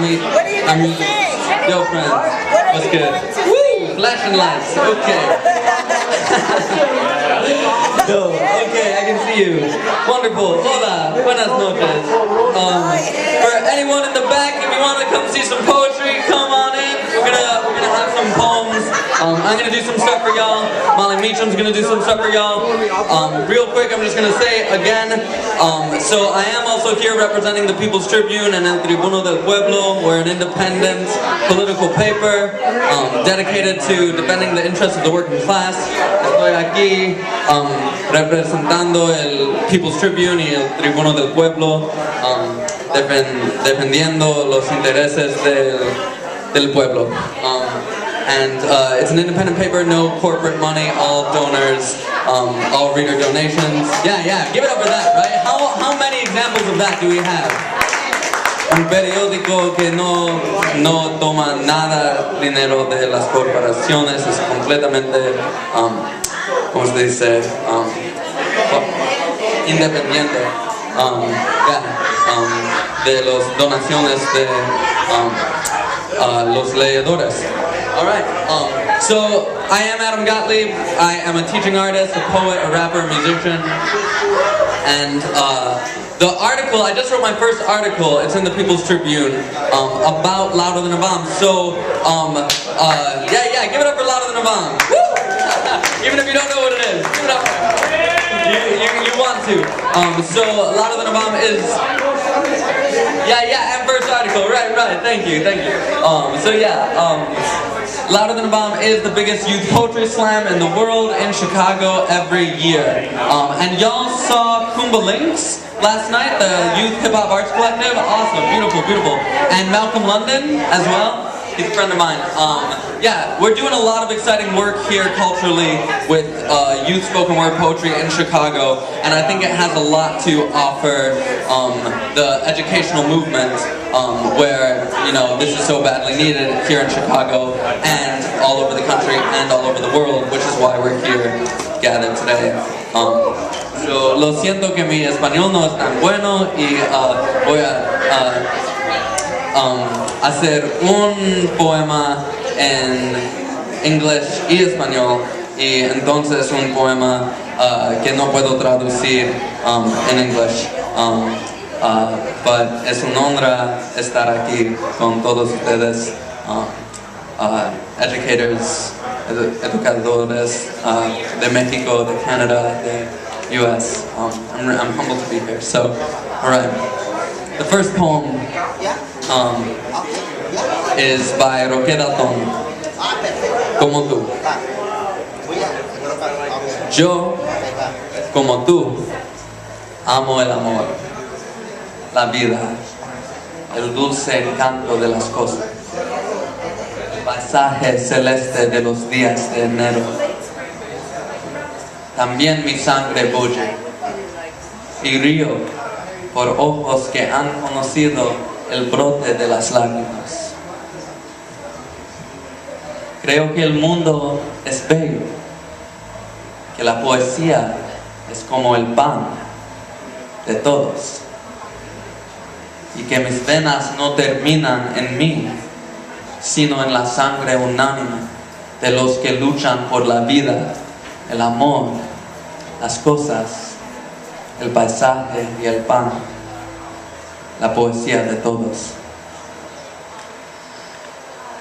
meet What are you our going to music. say? Yo, friends. What's you good? going to Woo! Flashing lights. Okay. Yo, okay, I can see you. Wonderful. Hola. Buenas noches. For anyone in the back, if you want to come see some poetry, come on in. We're gonna have some poems. I'm gonna do some stuff for y'all. Molly Meacham's gonna do some stuff for y'all. Real quick, I'm just gonna say again. So I am also here representing the People's Tribune and El Tribuno del Pueblo. We're an independent political paper dedicated to defending the interests of the working class. Estoy aquí representando el People's Tribune y el Tribuno del Pueblo, defendiendo los intereses del pueblo. And it's an independent paper, no corporate money, all donors, all reader donations. Yeah, give it up for that, right? How many examples of that do we have? Un periódico que no toma nada dinero de las corporaciones, es completamente, ¿cómo se dice? Independiente. De las donaciones de los leedores. Alright, so I am Adam Gottlieb. I am a teaching artist, a poet, a rapper, a musician. And the article, I just wrote my first article, it's in the People's Tribune, about Louder Than a Bomb. So, yeah, give it up for Louder Than a Bomb. Woo! Even if you don't know what it is, give it up. You want to. So, Louder Than a Bomb is... Yeah, and first article, right, thank you. Louder Than a Bomb is the biggest youth poetry slam in the world in Chicago every year. And y'all saw Kumba Links last night, the Youth Hip Hop Arts Collective. Awesome, beautiful. And Malcolm London as well. He's a friend of mine. Yeah, we're doing a lot of exciting work here culturally with youth spoken word poetry in Chicago, and I think it has a lot to offer the educational movement, where, you know, this is so badly needed here in Chicago and all over the country and all over the world, which is why we're here gathered today. So, lo siento que mi español no es tan bueno y voy a hacer un poema en inglés y español, y entonces un poema que no puedo traducir en inglés. But es un honor estar aquí con todos ustedes, educators, educadores de México, de Canada, de US. I'm humbled to be here. So, alright. The first poem is by Roque Dalton, Como tú. Yo, como tú, amo el amor, la vida, el dulce encanto de las cosas, el paisaje celeste de los días de enero. También mi sangre bulle y río por ojos que han conocido el brote de las lágrimas. Creo que el mundo es bello, que la poesía es como el pan de todos, y que mis venas no terminan en mí, sino en la sangre unánime de los que luchan por la vida, el amor, las cosas, el paisaje y el pan, la poesía de todos.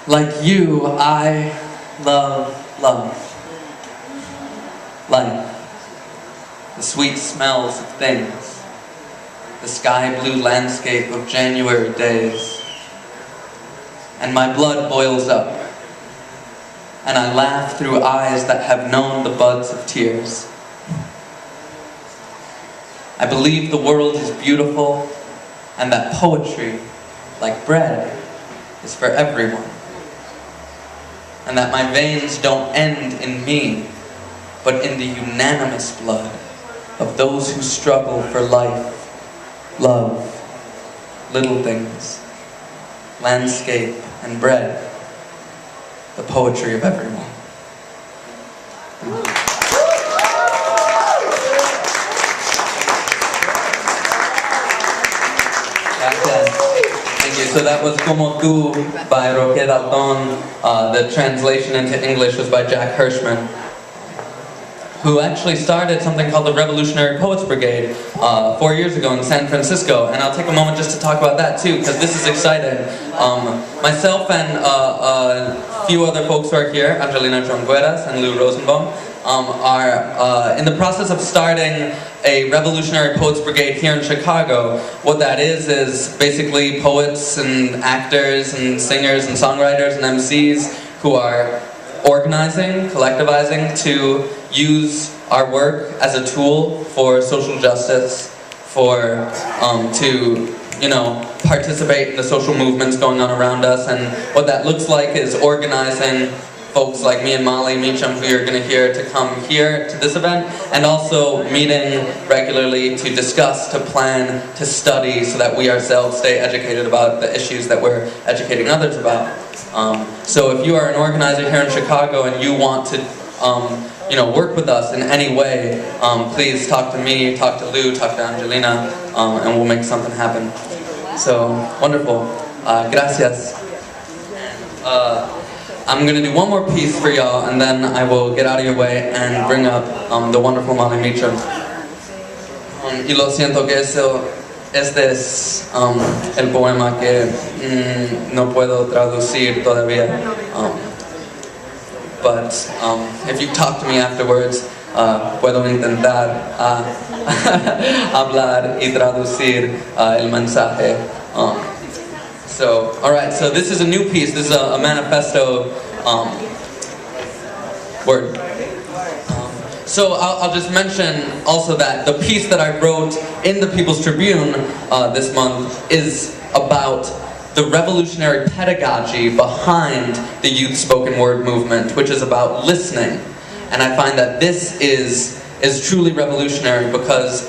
Like you, I love love. Life, the sweet smells of things, the sky blue landscape of January days. And my blood boils up, and I laugh through eyes that have known the buds of tears. I believe the world is beautiful, and that poetry, like bread, is for everyone. And that my veins don't end in me, but in the unanimous blood of those who struggle for life, love, little things, landscape, and bread, the poetry of everyone. Thank you. So that was Como Tu by Roque Dalton. The translation into English was by Jack Hirschman, who actually started something called the Revolutionary Poets Brigade 4 years ago in San Francisco. And I'll take a moment just to talk about that too, because this is exciting. Myself and a few other folks who are here, Angelina Jongueras and Lou Rosenbaum, are in the process of starting a Revolutionary Poets Brigade here in Chicago. What that is basically poets and actors and singers and songwriters and MCs who are organizing, collectivizing to use our work as a tool for social justice, for to participate in the social movements going on around us. And what that looks like is organizing folks like me and Molly Meacham, who you're going to hear, to come here to this event, and also meeting regularly to discuss, to plan, to study, so that we ourselves stay educated about the issues that we're educating others about. So if you are an organizer here in Chicago and you want to work with us in any way, please talk to me, talk to Lou, talk to Angelina, and we'll make something happen. So, wonderful. Gracias. I'm going to do one more piece for y'all, and then I will get out of your way and bring up the wonderful Molly Meacham. Y lo siento que este es el poema que no puedo traducir todavía. But if you talk to me afterwards, puedo intentar hablar y traducir el mensaje. So, alright, so this is a new piece. This is a manifesto word. So I'll just mention also that the piece that I wrote in the People's Tribune this month is about the revolutionary pedagogy behind the youth spoken word movement, which is about listening. And I find that this is truly revolutionary because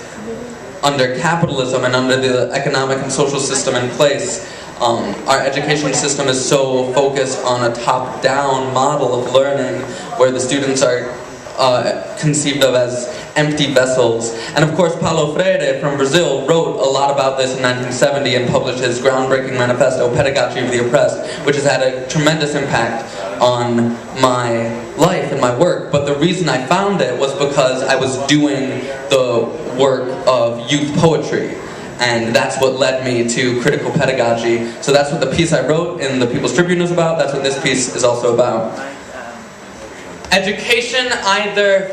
under capitalism and under the economic and social system in place, our education system is so focused on a top-down model of learning where the students are conceived of as empty vessels. And of course, Paulo Freire from Brazil wrote a lot about this in 1970 and published his groundbreaking manifesto, Pedagogy of the Oppressed, which has had a tremendous impact on my life and my work. But the reason I found it was because I was doing the work of youth poetry. And that's what led me to critical pedagogy. So that's what the piece I wrote in the People's Tribune is about. That's what this piece is also about. Education either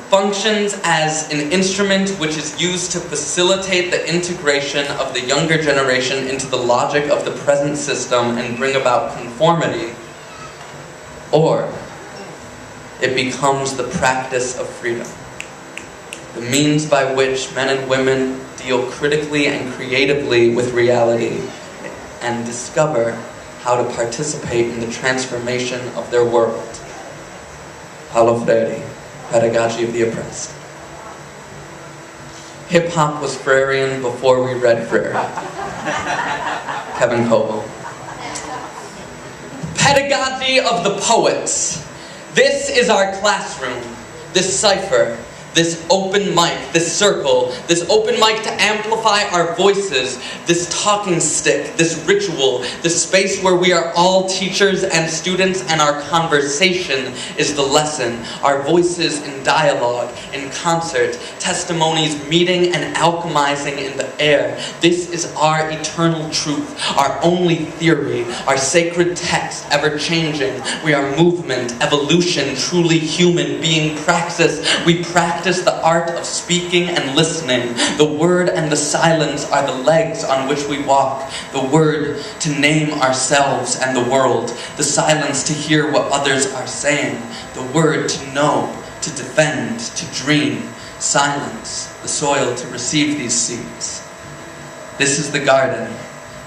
functions as an instrument which is used to facilitate the integration of the younger generation into the logic of the present system and bring about conformity, or it becomes the practice of freedom, the means by which men and women deal critically and creatively with reality and discover how to participate in the transformation of their world. Paulo Freire, Pedagogy of the Oppressed. Hip-hop was Freirean before we read Freire. Kevin Coble. Pedagogy of the poets. This is our classroom, this cipher, this open mic, this circle, this open mic to amplify our voices, this talking stick, this ritual, this space where we are all teachers and students and our conversation is the lesson, our voices in dialogue, in concert, testimonies meeting and alchemizing in the air. This is our eternal truth, our only theory, our sacred text, ever changing. We are movement, evolution, truly human, being praxis. We practice the art of speaking and listening. The word and the silence are the legs on which we walk. The word to name ourselves and the world. The silence to hear what others are saying. The word to know, to defend, to dream. Silence, the soil to receive these seeds. This is the garden,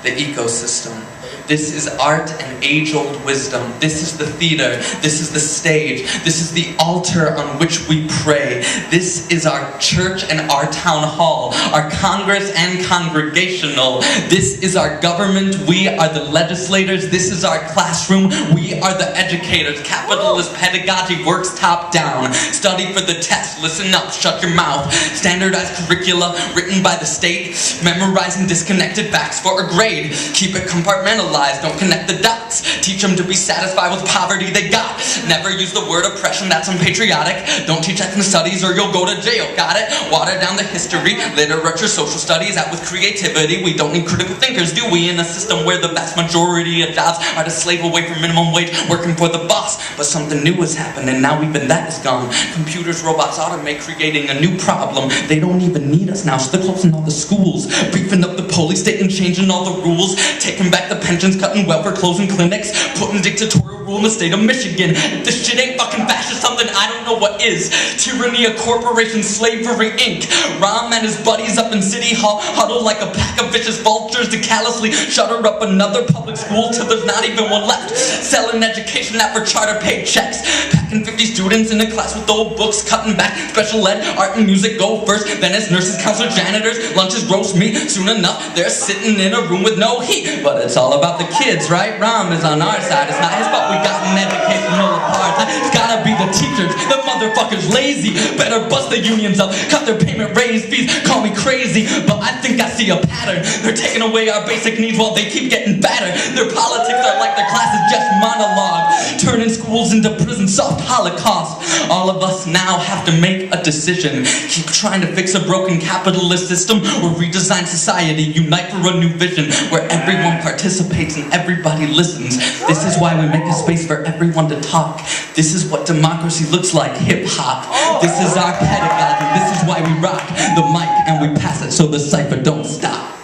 the ecosystem. This is art and age-old wisdom. This is the theater. This is the stage. This is the altar on which we pray. This is our church and our town hall, our congress and congregational. This is our government. We are the legislators. This is our classroom. We are the educators. Capitalist pedagogy works top-down. Study for the test. Listen up. Shut your mouth. Standardized curricula written by the state. Memorizing disconnected facts for a grade. grade. Keep it compartmentalized, don't connect the dots. Teach them to be satisfied with poverty they got. Never use the word oppression, that's unpatriotic. Don't teach ethnic studies or you'll go to jail, got it? Water down the history, literature, social studies. Out with creativity, we don't need critical thinkers, do we? In a system where the vast majority of jobs are to slave away from minimum wage, working for the boss. But something new has happened and now even that is gone. Computers, robots automate, creating a new problem. They don't even need us now, so they're closing all the schools, beefing up the police state and changing all the rules, taking back the pensions, cutting welfare, closing clinics, putting dictatorial rule in the state of Michigan. If this shit ain't fucking fascist something, I don't know what is. Tyranny of corporation, slavery, Inc. Ram and his buddies up in City Hall huddle like a pack of vicious vultures to callously shutter up another public school till there's not even one left. Selling education out for charter paid checks. Packing 50 students in a class with old books, cutting back special ed, art and music go first. Then it's nurses, counselors, janitors, lunches, roast meat. Soon enough, they're sitting in a room with no heat. But it's all about the kids, right? Ram is on our side, it's not his fault we got an educational apartheid. It's gotta be the teachers, the motherfuckers lazy. Better bust the unions up, cut their payment, raise fees, call me crazy. But I think I see a pattern. They're taking away our basic needs while they keep getting fatter. Their politics are like their class is just monologue, turning schools into prison, soft holocaust. All of us now have to make a decision. Keep trying to fix a broken capitalist system or redesign society, unite for a new vision where everyone participates and everybody listens. This is why we make a space for everyone to talk. This is what democracy looks like, hip-hop. This is our pedagogy, this is why we rock the mic and we pass it so the cipher don't stop.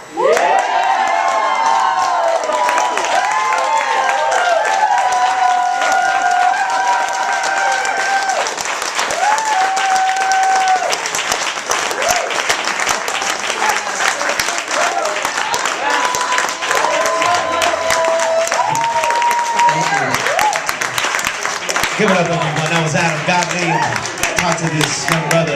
Give it up, everyone. That was Adam Gottlieb. Talk to this young brother.